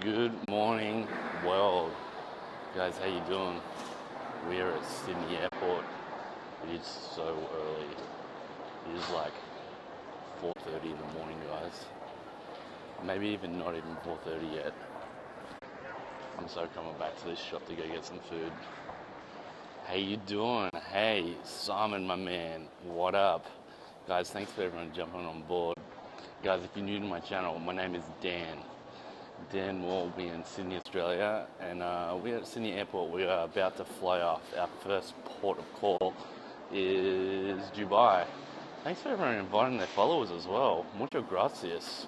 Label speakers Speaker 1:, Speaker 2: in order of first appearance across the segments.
Speaker 1: Good morning, world. Guys, how you doing? We are at Sydney Airport. It is so early. It is like 4:30 in the morning, guys. Maybe even not even 4:30 yet. I'm so coming back to this shop to go get some food. How you doing? Hey, Simon, my man. What up? Guys, thanks for everyone jumping on board. Guys, if you're new to my channel, my name is Dan. Dan will be in Sydney, Australia, and we're at Sydney Airport. We are about to fly off. Our first port of call is Dubai. Thanks for everyone inviting their followers as well. Mucho gracias.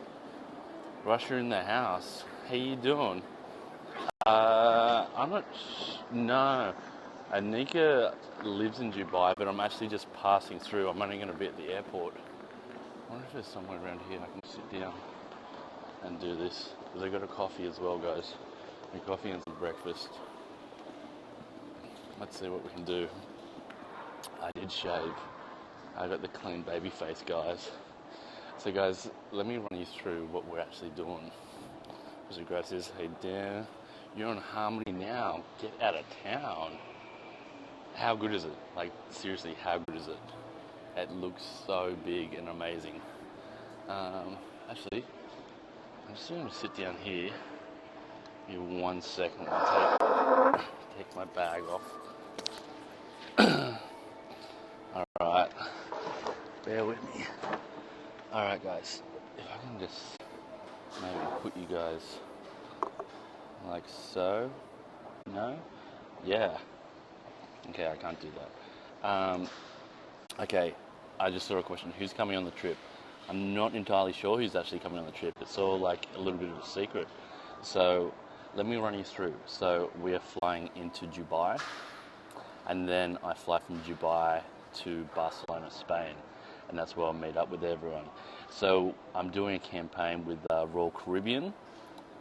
Speaker 1: Russia in the house. How you doing? I'm not. No. Anika lives in Dubai, but I'm actually just passing through. I'm only going to be at the airport. I wonder if there's somewhere around here I can sit down and do this. Because I got a coffee as well, guys. A coffee and some breakfast. Let's see what we can do. I did shave. I got the clean baby face, guys. So guys, let me run you through what we're actually doing. So gracias. Hey Dan, you're on Harmony now. Get out of town. How good is it? Like, seriously, how good is it? It looks so big and amazing. Actually, I'm just going to sit down here. Give me 1 second. I'll take my bag off. Alright. Bear with me. Alright, guys. If I can just maybe put you guys like so. No? Yeah. Okay, I can't do that. Okay, I just saw a question. Who's coming on the trip? I'm not entirely sure who's actually coming on the trip. It's all like a little bit of a secret. So let me run you through. So we are flying into Dubai, and then I fly from Dubai to Barcelona, Spain, and that's where I'll meet up with everyone. So I'm doing a campaign with Royal Caribbean,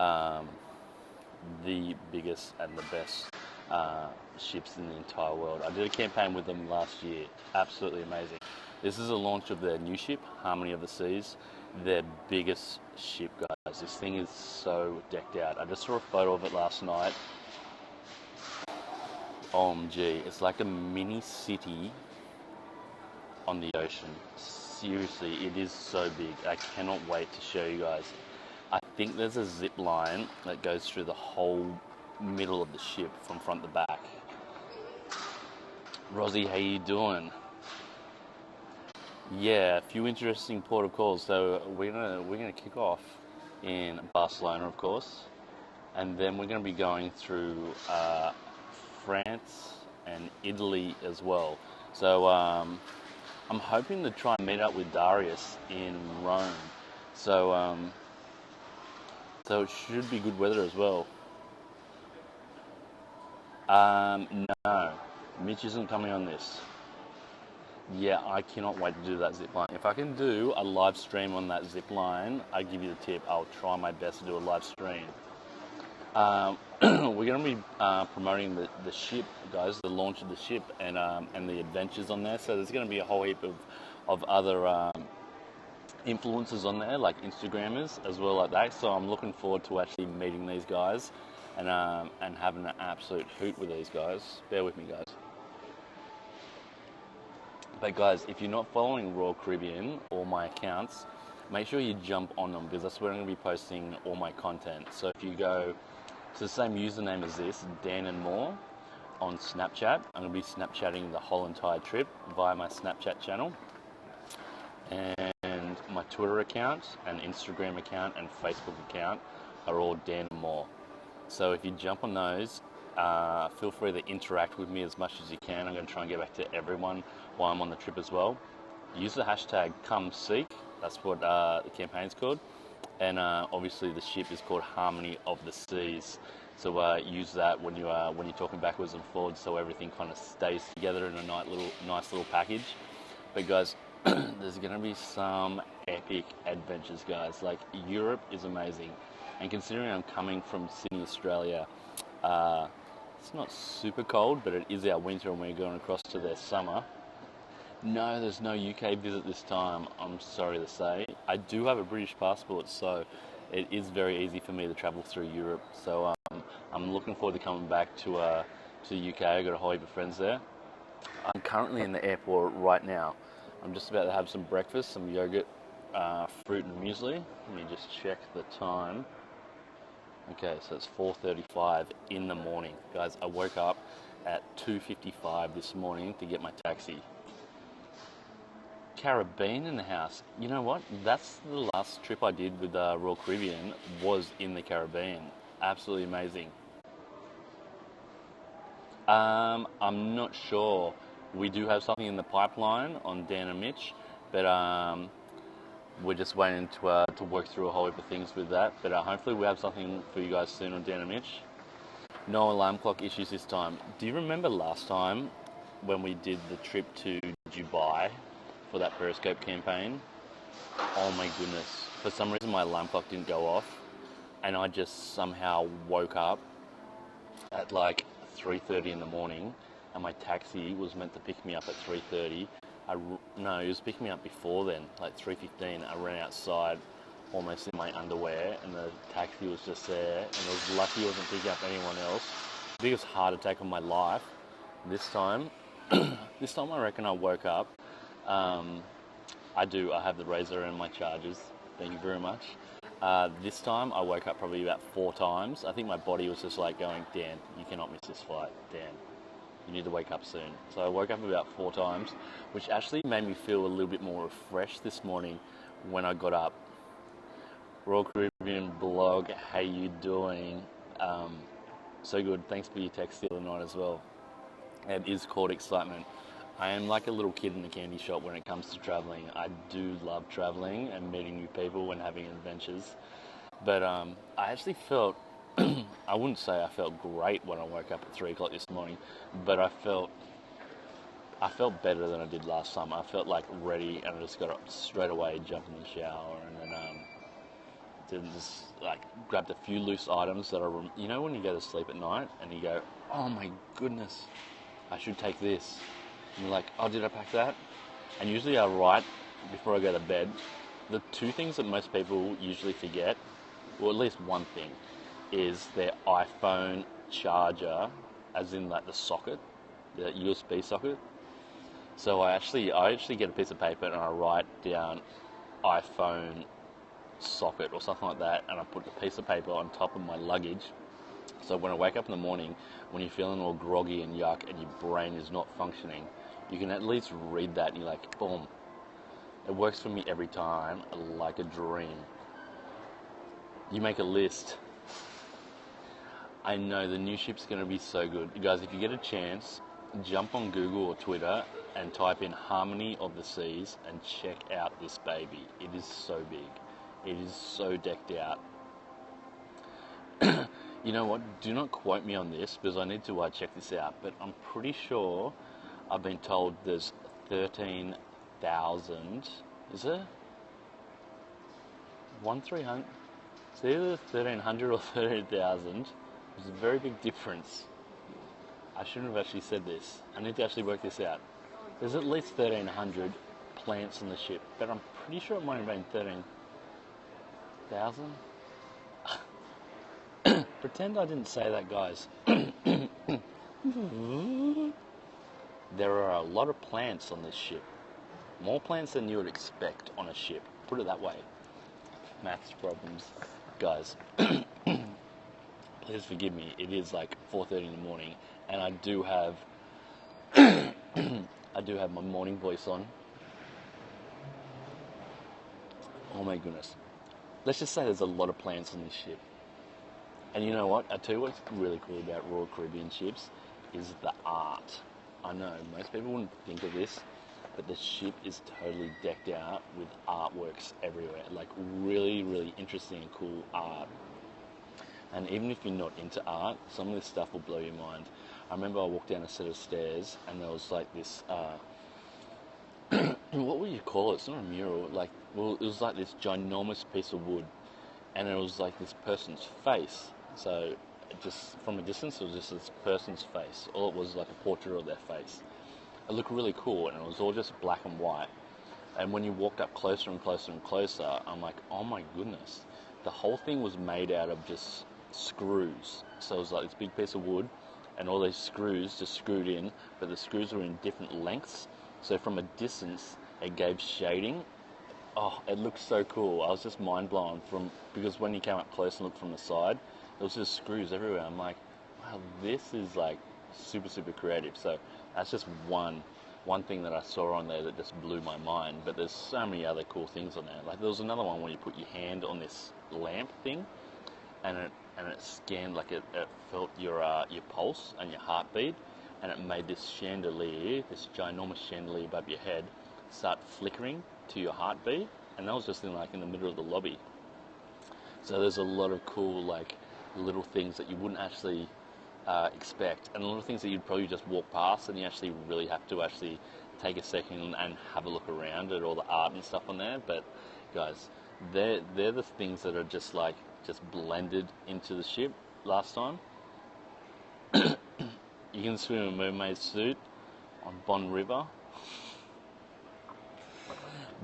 Speaker 1: the biggest and the best ships in the entire world. I did a campaign with them last year. Absolutely amazing. This is a launch of their new ship, Harmony of the Seas, their biggest ship, guys. This thing is so decked out. I just saw a photo of it last night. OMG, it's like a mini city on the ocean. Seriously, it is so big. I cannot wait to show you guys. I think there's a zip line that goes through the whole middle of the ship from front to back. Rosie, how you doing? Yeah, a few interesting port of calls. So we're gonna kick off in Barcelona, of course, and then we're gonna be going through France and Italy as well. So I'm hoping to try and meet up with Darius in Rome. So so it should be good weather as well. No, Mitch isn't coming on this. Yeah, I cannot wait to do that zip line. If I can do a live stream on that zip line, I give you the tip. I'll try my best to do a live stream. We're going to be promoting the ship, guys, the launch of the ship and the adventures on there. So there's going to be a whole heap of other influencers on there, like Instagrammers as well, like that. So I'm looking forward to actually meeting these guys and having an absolute hoot with these guys. Bear with me, guys. But guys, if you're not following Royal Caribbean or my accounts, make sure you jump on them, because that's where I'm going to be posting all my content. So if you go to the same username as this, DANandMOORE, on Snapchat, I'm going to be Snapchatting the whole entire trip via my Snapchat channel. And my Twitter account and Instagram account and Facebook account are all DANandMOORE. So if you jump on those, feel free to interact with me as much as you can. I'm going to try and get back to everyone while I'm on the trip as well. Use the hashtag #ComeSeek. That's what the campaign's called. And obviously the ship is called Harmony of the Seas. So use that when you're talking backwards and forwards, so everything kind of stays together in a nice little package. But guys, there's going to be some epic adventures, guys. Like, Europe is amazing. And considering I'm coming from Sydney, Australia, it's not super cold, but it is our winter and we're going across to their summer. No, there's no UK visit this time, I'm sorry to say. I do have a British passport, so it is very easy for me to travel through Europe. So I'm looking forward to coming back to the UK. I got a whole heap of friends there. I'm currently in the airport right now. I'm just about to have some breakfast, some yogurt, fruit and muesli. Let me just check the time. Okay, so it's 4:35 in the morning. Guys, I woke up at 2:55 this morning to get my taxi. Caribbean in the house. You know what? That's the last trip I did with Royal Caribbean was in the Caribbean. Absolutely amazing. I'm not sure. We do have something in the pipeline on Dan and Mitch, but we're just waiting to work through a whole heap of things with that. But hopefully we'll have something for you guys soon on Dan and Mitch. No alarm clock issues this time. Do you remember last time when we did the trip to Dubai for that periscope campaign? Oh my goodness. For some reason my alarm clock didn't go off and I just somehow woke up at like 3:30 in the morning and my taxi was meant to pick me up at 3:30. No, it was picking me up before then, like 3:15. I ran outside almost in my underwear and the taxi was just there and I was lucky it wasn't picking up anyone else. Biggest heart attack of my life. This time I reckon I woke up. I have the razor and my chargers. Thank you very much. This time I woke up probably about 4 times. I think my body was just like going, Dan, you cannot miss this flight. Dan, you need to wake up soon. So I woke up about 4 times, which actually made me feel a little bit more refreshed this morning when I got up. Royal Caribbean blog, how you doing? So good. Thanks for your text the other night as well. It is called excitement. I am like a little kid in a candy shop when it comes to traveling. I do love traveling and meeting new people and having adventures. But I actually felt, I wouldn't say I felt great when I woke up at 3 o'clock this morning, but I felt better than I did last time. I felt like ready and I just got up straight away, jumped in the shower and then just like grabbed a few loose items that you know when you go to sleep at night and you go, oh my goodness, I should take this. And you're like, oh, did I pack that? And usually I write before I go to bed. The 2 things that most people usually forget, or at least one thing, is their iPhone charger, as in like the socket, the USB socket. So I actually get a piece of paper and I write down iPhone socket or something like that, and I put the piece of paper on top of my luggage. So when I wake up in the morning, when you're feeling all groggy and yuck and your brain is not functioning, you can at least read that and you're like, boom. It works for me every time, like a dream. You make a list. I know the new ship's going to be so good. You guys, if you get a chance, jump on Google or Twitter and type in Harmony of the Seas and check out this baby. It is so big. It is so decked out. You know what? Do not quote me on this because I need to check this out. But I'm pretty sure I've been told there's 13,000. Is there? 1,300? It's either 1,300 or 13,000. There's a very big difference. I shouldn't have actually said this. I need to actually work this out. There's at least 1,300 plants on the ship, but I'm pretty sure it might have been 13,000. Pretend I didn't say that, guys. There are a lot of plants on this ship. More plants than you would expect on a ship. Put it that way. Maths problems. Guys, please forgive me. It is like 4:30 in the morning, and I do have my morning voice on. Oh my goodness. Let's just say there's a lot of plants on this ship. And you know what? I tell you what's really cool about Royal Caribbean ships is the art. I know most people wouldn't think of this, but the ship is totally decked out with artworks everywhere. Like really, really interesting and cool art. And even if you're not into art, some of this stuff will blow your mind. I remember I walked down a set of stairs and there was like this, what would you call it? It's not a mural. It was like this ginormous piece of wood. And it was like this person's face. So just from a distance, it was just this person's face. All it was like a portrait of their face. It looked really cool, and it was all just black and white. And when you walked up closer and closer and closer, I'm like, oh my goodness, the whole thing was made out of just screws. So it was like this big piece of wood, and all these screws just screwed in, but the screws were in different lengths. So from a distance, it gave shading. Oh, it looked so cool. I was just mind blown because when you came up close and looked from the side, there was just screws everywhere. I'm like, wow, this is like super, super creative. So that's just one thing that I saw on there that just blew my mind. But there's so many other cool things on there. Like there was another one where you put your hand on this lamp thing, and it scanned, like it felt your pulse and your heartbeat, and it made this chandelier, this ginormous chandelier above your head, start flickering to your heartbeat. And that was just in the middle of the lobby. So there's a lot of cool little things that you wouldn't actually expect, and a lot of things that you'd probably just walk past, and you actually really have to actually take a second and have a look around at all the art and stuff on there. But guys, they're the things that are just blended into the ship. Last time, you can swim in a mermaid suit on Bond River,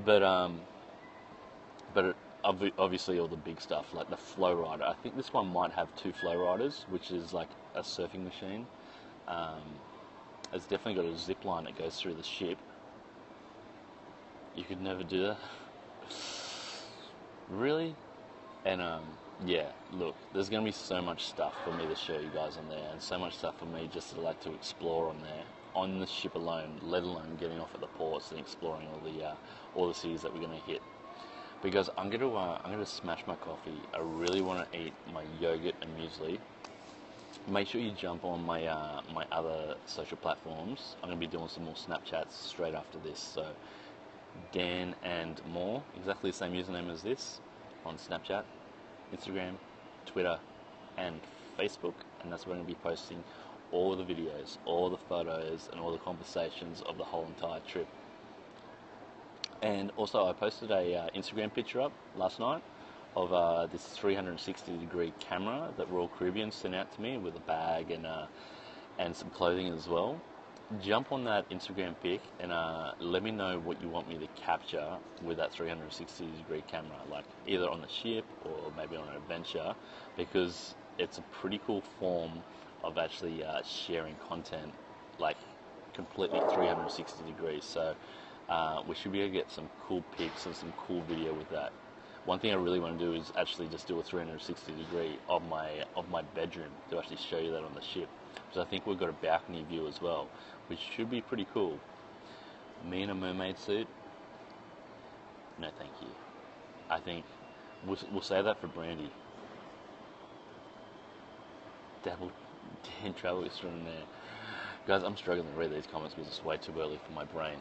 Speaker 1: but obviously all the big stuff like the flow rider. I think this one might have 2 flow riders, which is like a surfing machine. It's definitely got a zip line that goes through the ship. You could never do that. Really? And yeah, look, there's going to be so much stuff for me to show you guys on there, and so much stuff for me just to explore on there, on the ship alone, let alone getting off at the ports and exploring all the cities that we're going to hit. Because I'm gonna smash my coffee. I really want to eat my yogurt and muesli. Make sure you jump on my my other social platforms. I'm gonna be doing some more Snapchats straight after this. So DANandMOORE, exactly the same username as this, on Snapchat, Instagram, Twitter, and Facebook. And that's where I'm gonna be posting all the videos, all the photos, and all the conversations of the whole entire trip. And also, I posted a Instagram picture up last night of this 360-degree camera that Royal Caribbean sent out to me with a bag and some clothing as well. Jump on that Instagram pic and let me know what you want me to capture with that 360-degree camera, like either on the ship or maybe on an adventure, because it's a pretty cool form of actually sharing content, like completely 360 degrees. So we should be able to get some cool pics and some cool video with that. One thing I really want to do is actually just do a 360 degree of my bedroom to actually show you that on the ship, because I think we've got a balcony view as well, which should be pretty cool. Me in a mermaid suit? No, thank you. I think we'll save that for Brandy. Dan Travel extraordinaire. Guys, I'm struggling to read these comments because it's way too early for my brain.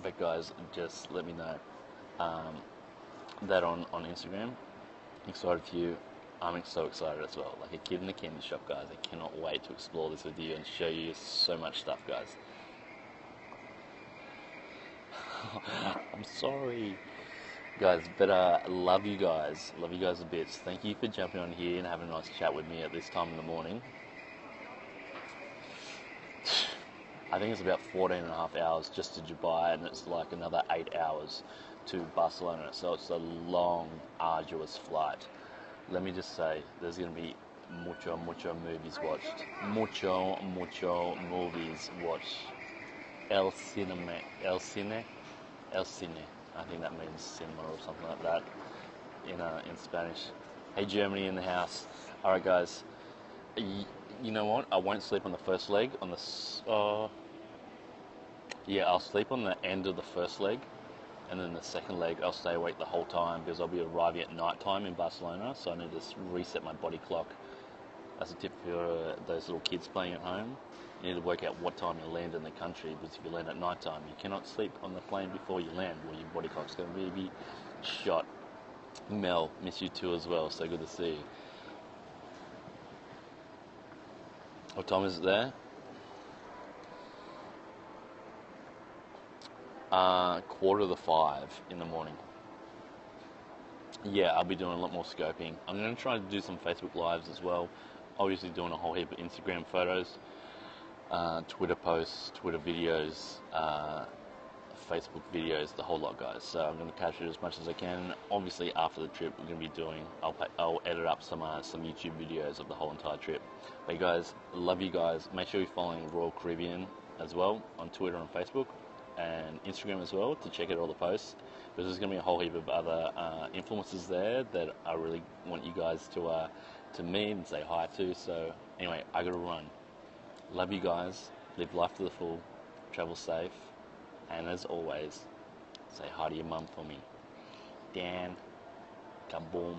Speaker 1: But guys, just let me know that on Instagram. Excited for you. I'm so excited as well. Like a kid in the candy shop, guys. I cannot wait to explore this with you and show you so much stuff, guys. I'm sorry, guys, but love you guys. Love you guys a bit. Thank you for jumping on here and having a nice chat with me at this time in the morning. I think it's about 14 and a half hours just to Dubai, and it's like another 8 hours to Barcelona. So it's a long, arduous flight. Let me just say, there's going to be mucho movies watched. Mucho movies watched. El cine. I think that means cinema or something like that in Spanish. Hey, Germany in the house. All right, guys. You know what? I won't sleep on the first leg. I'll sleep on the end of the first leg, and then the second leg I'll stay awake the whole time because I'll be arriving at night time in Barcelona, so I need to reset my body clock. That's a tip for those little kids playing at home. You need to work out what time you land in the country, because if you land at night time, you cannot sleep on the plane before you land, or your body clock's going to really be shot. Mel, miss you too as well, so good to see you. What time is it there? 4:45 in the morning. Yeah, I'll be doing a lot more scoping. I'm going to try to do some Facebook Lives as well. Obviously doing a whole heap of Instagram photos, Twitter posts, Twitter videos, Facebook videos, the whole lot, guys. So I'm going to capture as much as I can. Obviously, after the trip, we're going to be doing. I'll edit up some YouTube videos of the whole entire trip. But guys, love you guys. Make sure you're following Royal Caribbean as well on Twitter and Facebook and Instagram as well to check out all the posts. Because there's going to be a whole heap of other influencers there that I really want you guys to meet and say hi to. So anyway, I got to run. Love you guys. Live life to the full. Travel safe. And as always, say hi to your mum for me. Dan, kaboom.